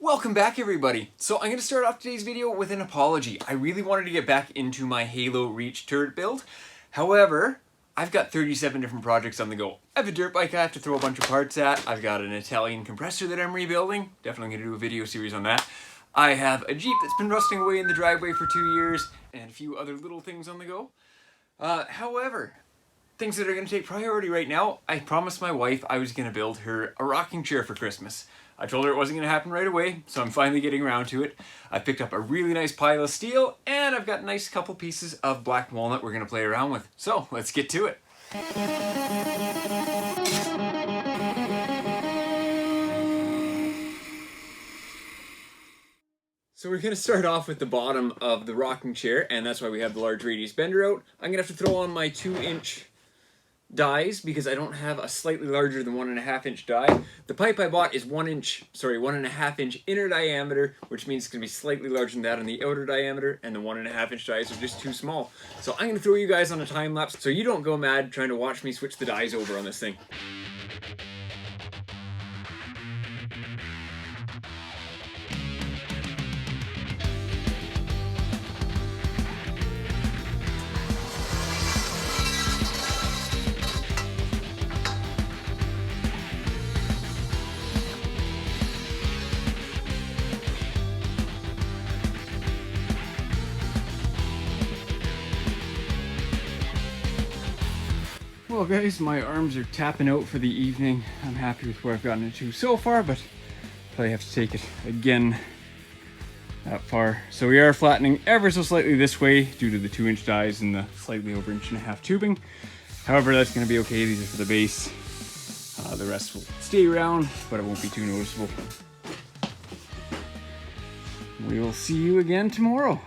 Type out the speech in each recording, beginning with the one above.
Welcome back, everybody. So I'm going to start off today's video with an apology. I really wanted to get back into my Halo Reach turret build. However, I've got 37 different projects on the go. I have a dirt bike I have to throw a bunch of parts at. I've got an Italian compressor that I'm rebuilding. Definitely going to do a video series on that. I have a Jeep that's been rusting away in the driveway for 2 years, and a few other little things on the go. However, things that are going to take priority right now, I promised my wife I was going to build her a rocking chair for Christmas. I told her it wasn't going to happen right away, so I'm finally getting around to it. I picked up a really nice pile of steel, and I've got a nice couple pieces of black walnut we're going to play around with. So, let's get to it. So we're going to start off with the bottom of the rocking chair, and that's why we have the large radius bender out. I'm going to have to throw on my 2-inch dies because I don't have a slightly larger than 1.5 inch die. The pipe I bought is 1.5 inch inner diameter, which means it's going to be slightly larger than that on the outer diameter, and the 1.5 inch dies are just too small. So I'm going to throw you guys on a time lapse so you don't go mad trying to watch me switch the dies over on this thing. Well guys, my arms are tapping out for the evening. I'm happy with where I've gotten it to so far, but probably have to take it again that far. So we are flattening ever so slightly this way due to the 2-inch dies and the slightly over 1.5 inch tubing. However, that's going to be okay. These are for the base. The rest will stay around, but it won't be too noticeable. We will see you again tomorrow.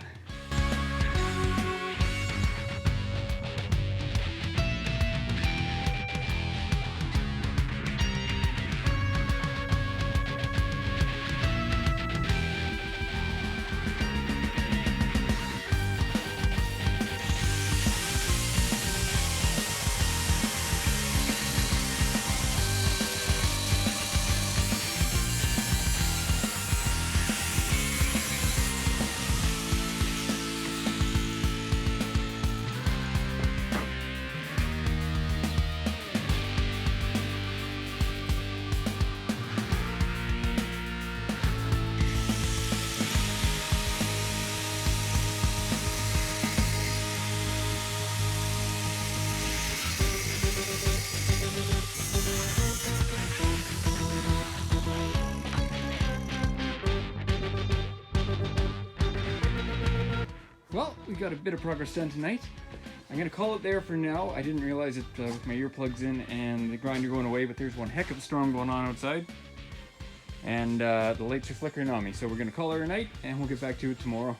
Well, we got a bit of progress done tonight. I'm going to call it there for now. I didn't realize it with my earplugs in and the grinder going away, but there's one heck of a storm going on outside. And the lights are flickering on me, so we're going to call it a night, and we'll get back to it tomorrow.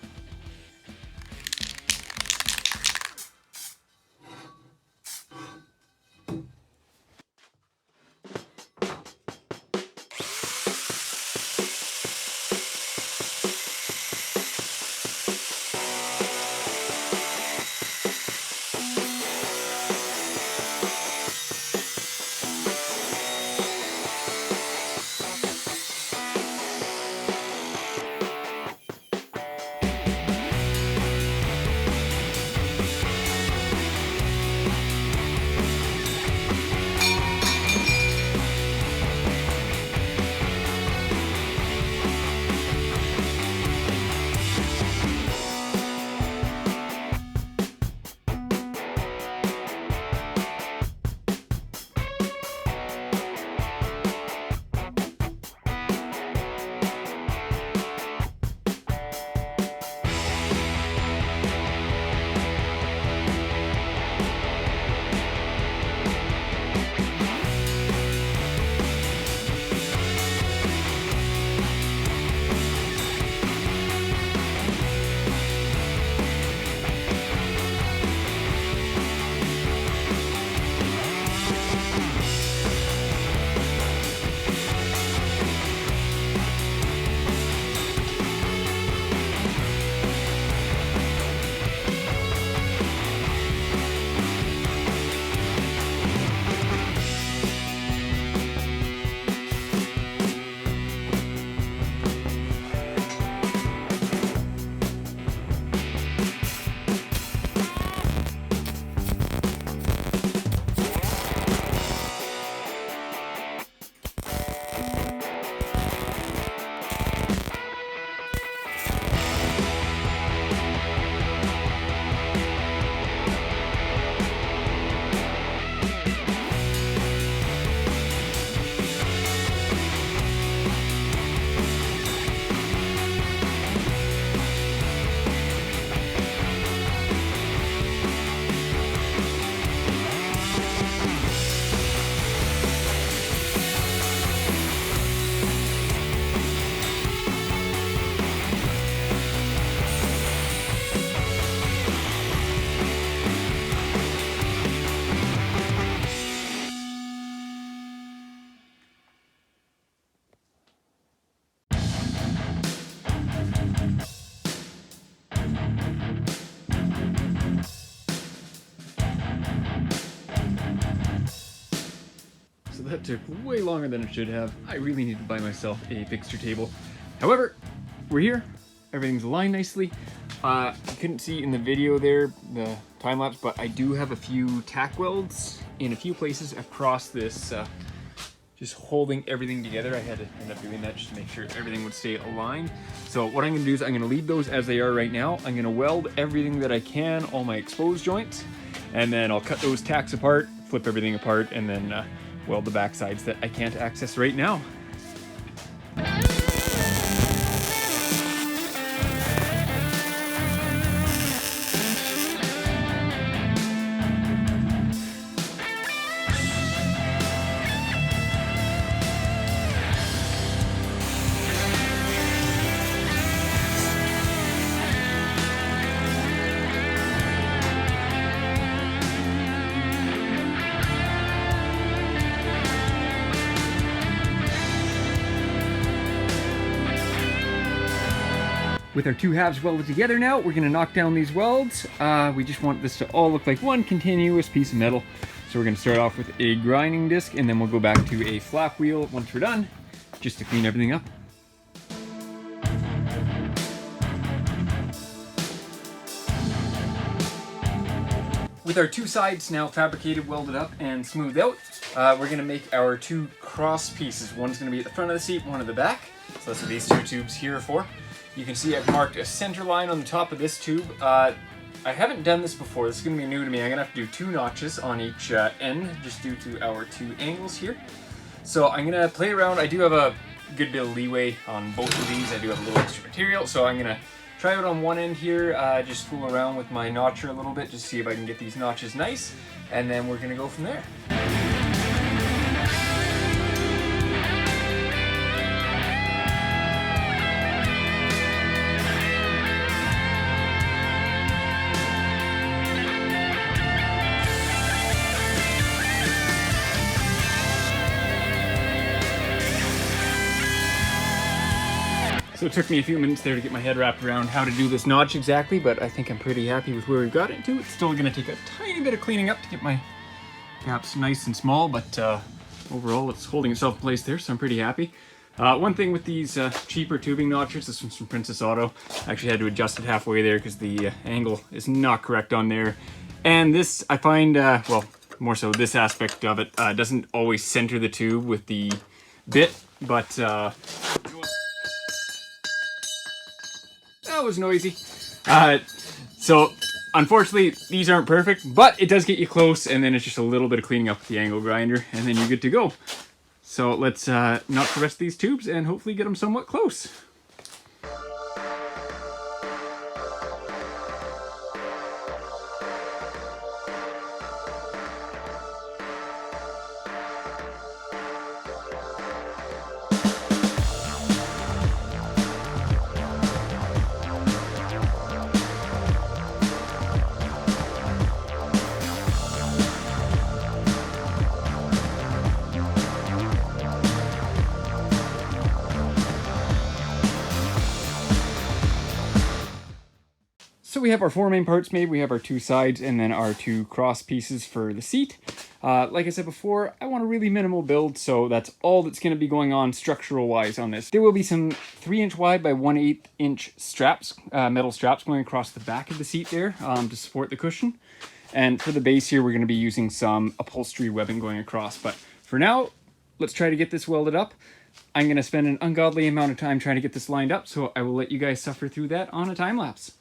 that took way longer than it should have. I really need to buy myself a fixture table. However, we're here. Everything's aligned nicely. You couldn't see in the video there, the time lapse, but I do have a few tack welds in a few places across this, just holding everything together. I had to end up doing that just to make sure everything would stay aligned. So what I'm gonna do is I'm gonna leave those as they are right now. I'm gonna weld everything that I can, all my exposed joints, and then I'll cut those tacks apart, flip everything apart, and then weld the back sides that I can't access right now. With our two halves welded together now, we're gonna knock down these welds. We just want this to all look like one continuous piece of metal. So we're gonna start off with a grinding disc, and then we'll go back to a flap wheel once we're done, just to clean everything up. With our two sides now fabricated, welded up, and smoothed out, we're gonna make our two cross pieces. One's gonna be at the front of the seat, one at the back. So that's what these two tubes here are for. You can see I've marked a center line on the top of this tube. I haven't done this before. This is going to be new to me. I'm going to have to do 2 notches on each end, just due to our 2 angles here. So I'm going to play around. I do have a good bit of leeway on both of these. I do have a little extra material, so I'm going to try out on one end here, just fool around with my notcher a little bit, just see if I can get these notches nice, and then we're going to go from there. So it took me a few minutes there to get my head wrapped around how to do this notch exactly, but I think I'm pretty happy with where we've got it to. It's still going to take a tiny bit of cleaning up to get my gaps nice and small, but overall it's holding itself in place there, so I'm pretty happy. One thing with these cheaper tubing notchers, this one's from Princess Auto. I actually had to adjust it halfway there because the angle is not correct on there. And this, I find, well, more so this aspect of it, doesn't always center the tube with the bit, but that was noisy. So unfortunately these aren't perfect, but it does get you close, and then it's just a little bit of cleaning up with the angle grinder, and then you're good to go. So let's knock the rest of these tubes and hopefully get them somewhat close. So we have our 4 main parts made. We have our 2 sides and then our 2 cross pieces for the seat. Like I said before, I want a really minimal build, so that's all that's going to be going on structural wise on this. There will be some 3-inch wide by 1/8 inch straps, metal straps going across the back of the seat there to support the cushion. And for the base here, we're going to be using some upholstery webbing going across. But for now, let's try to get this welded up. I'm going to spend an ungodly amount of time trying to get this lined up, so I will let you guys suffer through that on a time lapse.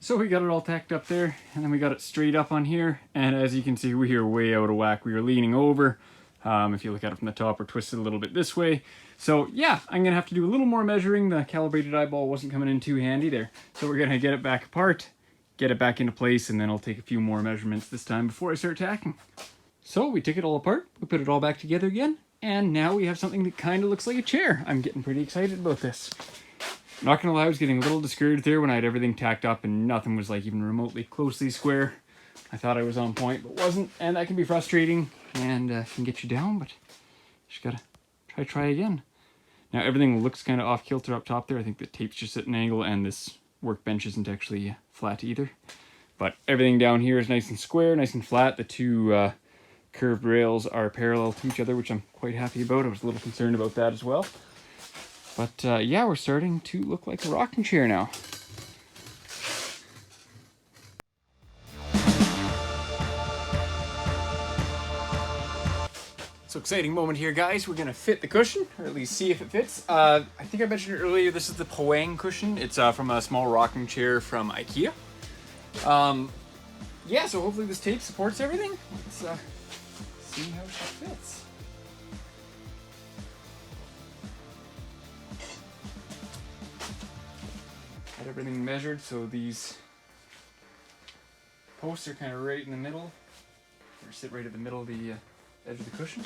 So we got it all tacked up there, and then we got it straight up on here, and as you can see, we are way out of whack. We are leaning over. If you look at it from the top, we're twisted a little bit this way. So yeah, I'm gonna have to do a little more measuring. The calibrated eyeball wasn't coming in too handy there. So we're gonna get it back apart, get it back into place, and then I'll take a few more measurements this time before I start tacking. So we took it all apart, we put it all back together again, and now we have something that kind of looks like a chair. I'm getting pretty excited about this. Not gonna lie, I was getting a little discouraged there when I had everything tacked up and nothing was like even remotely closely square. I thought I was on point, but wasn't, and that can be frustrating and can get you down, but just gotta try again. Now everything looks kind of off kilter up top there. I think the tape's just at an angle and this workbench isn't actually flat either. But everything down here is nice and square, nice and flat. The two curved rails are parallel to each other, which I'm quite happy about. I was a little concerned about that as well. But yeah, we're starting to look like a rocking chair now. So exciting moment here, guys. We're gonna fit the cushion, or at least see if it fits. I think I mentioned earlier, this is the Poang cushion. It's from a small rocking chair from IKEA. Yeah, so hopefully this tape supports everything. Let's see how it fits. Got everything measured, so these posts are kind of right in the middle, or sit right at the middle of the edge of the cushion.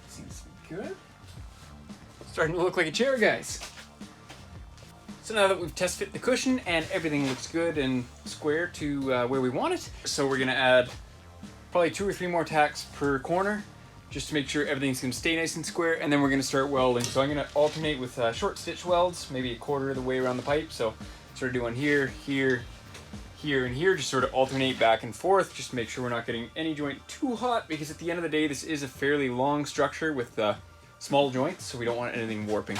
Seems good. Starting to look like a chair, guys. So now that we've test fit the cushion and everything looks good and square to where we want it, so we're gonna add probably 2 or 3 more tacks per corner just to make sure everything's gonna stay nice and square, and then we're gonna start welding. So I'm gonna alternate with short stitch welds, maybe 1/4 of the way around the pipe. So sort of doing here, here, here, and here, just sort of alternate back and forth, just to make sure we're not getting any joint too hot, because at the end of the day, this is a fairly long structure with small joints, so we don't want anything warping.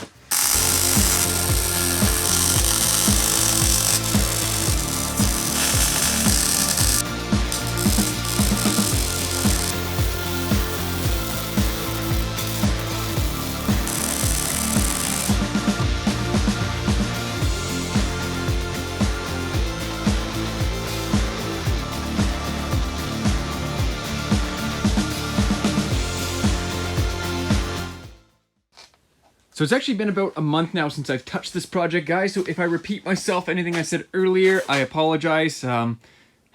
So it's actually been about a month now since I've touched this project, guys, so if I repeat myself, anything I said earlier, I apologize. Had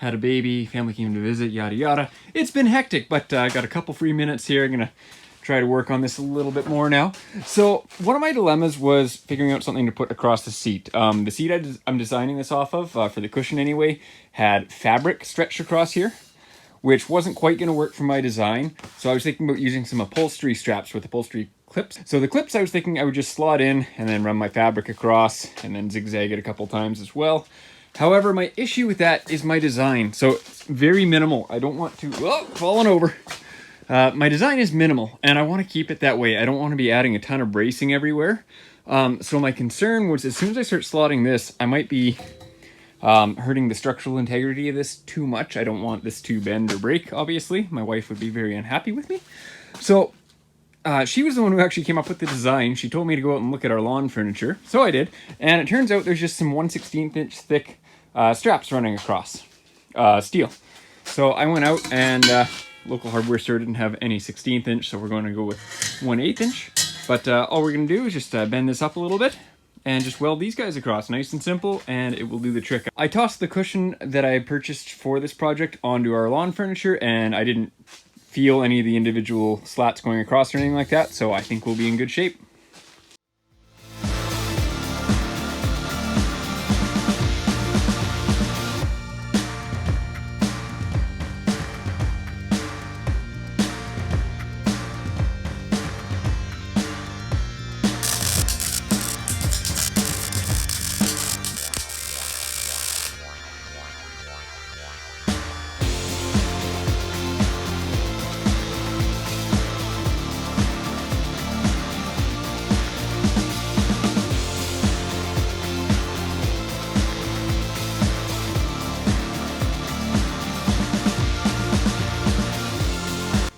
a baby, family came to visit, yada yada. It's been hectic, but I got a couple free minutes here. I'm gonna try to work on this a little bit more now. So one of my dilemmas was figuring out something to put across the seat. The seat I'm designing this off of, for the cushion anyway, had fabric stretched across here, which wasn't quite gonna work for my design. So I was thinking about using some upholstery straps with upholstery clips. So the clips I was thinking I would just slot in and then run my fabric across and then zigzag it a couple times as well. However, my issue with that is my design. So it's very minimal. I don't want to, oh, falling over. My design is minimal and I want to keep it that way. I don't want to be adding a ton of bracing everywhere. So my concern was as soon as I start slotting this, I might be hurting the structural integrity of this too much. I don't want this to bend or break, obviously. My wife would be very unhappy with me. So she was the one who actually came up with the design. She told me to go out and look at our lawn furniture. So I did. And it turns out there's just some 1/16 inch thick straps running across steel. So I went out and local hardware store didn't have any 16th inch. So we're going to go with 1/8 inch. But all we're going to do is just bend this up a little bit and just weld these guys across. Nice and simple, and it will do the trick. I tossed the cushion that I purchased for this project onto our lawn furniture, and I didn't feel any of the individual slats going across or anything like that, so I think we'll be in good shape.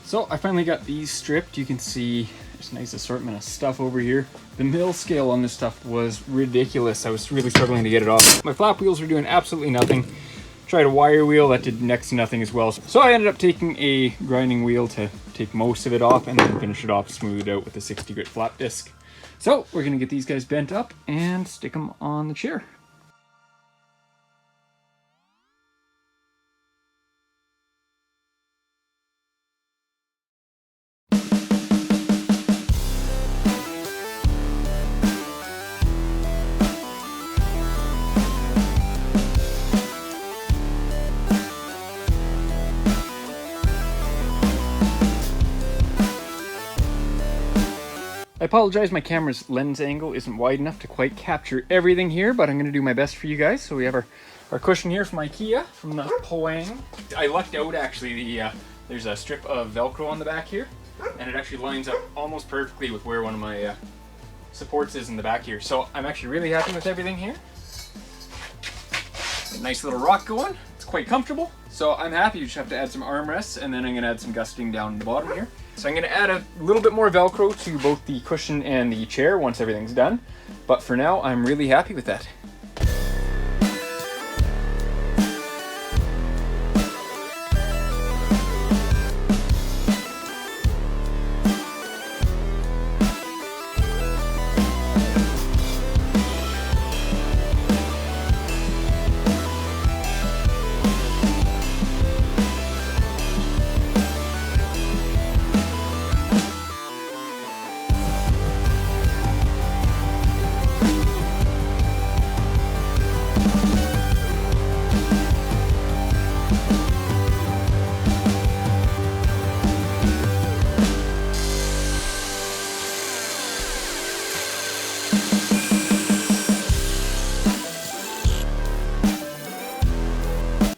So I finally got these stripped. You can see there's a nice assortment of stuff over here. The mill scale on this stuff was ridiculous. I was really struggling to get it off. My flap wheels were doing absolutely nothing. Tried a wire wheel, that did next to nothing as well. So I ended up taking a grinding wheel to take most of it off and then finish it off smoothed out with a 60 grit flap disc. So we're gonna get these guys bent up and stick them on the chair. I apologize, my camera's lens angle isn't wide enough to quite capture everything here, but I'm going to do my best for you guys. So we have our cushion here from IKEA, from the Poang. I lucked out actually, there's a strip of Velcro on the back here, and it actually lines up almost perfectly with where one of my supports is in the back here. So I'm actually really happy with everything here. A nice little rock going, it's quite comfortable. So I'm happy. You just have to add some armrests, and then I'm going to add some gusseting down the bottom here. So I'm going to add a little bit more Velcro to both the cushion and the chair once everything's done. But for now, I'm really happy with that.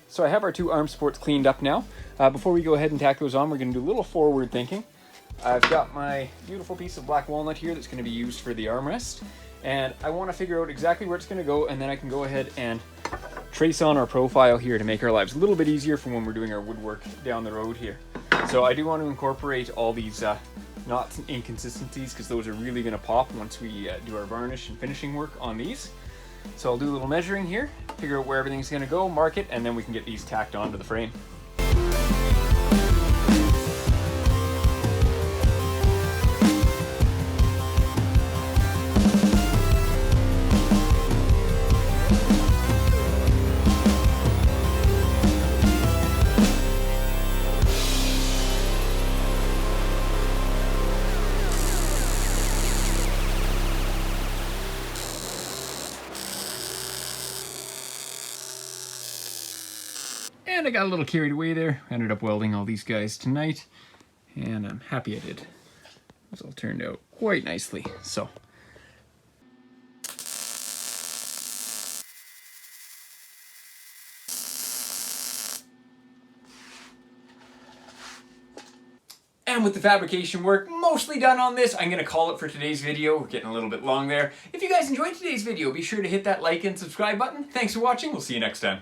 So I have our two arm supports cleaned up now. Before we go ahead and tack those on, we're going to do a little forward thinking. I've got my beautiful piece of black walnut here that's going to be used for the armrest. And I want to figure out exactly where it's going to go, and then I can go ahead and trace on our profile here to make our lives a little bit easier for when we're doing our woodwork down the road here. So I do want to incorporate all these knots and inconsistencies, because those are really going to pop once we do our varnish and finishing work on these. So I'll do a little measuring here, figure out where everything's going to go, mark it, and then we can get these tacked onto the frame. And I got a little carried away there. I ended up welding all these guys tonight, and I'm happy I did. This all turned out quite nicely. So. And with the fabrication work mostly done on this, I'm going to call it for today's video. We're getting a little bit long there. If you guys enjoyed today's video, be sure to hit that like and subscribe button. Thanks for watching. We'll see you next time.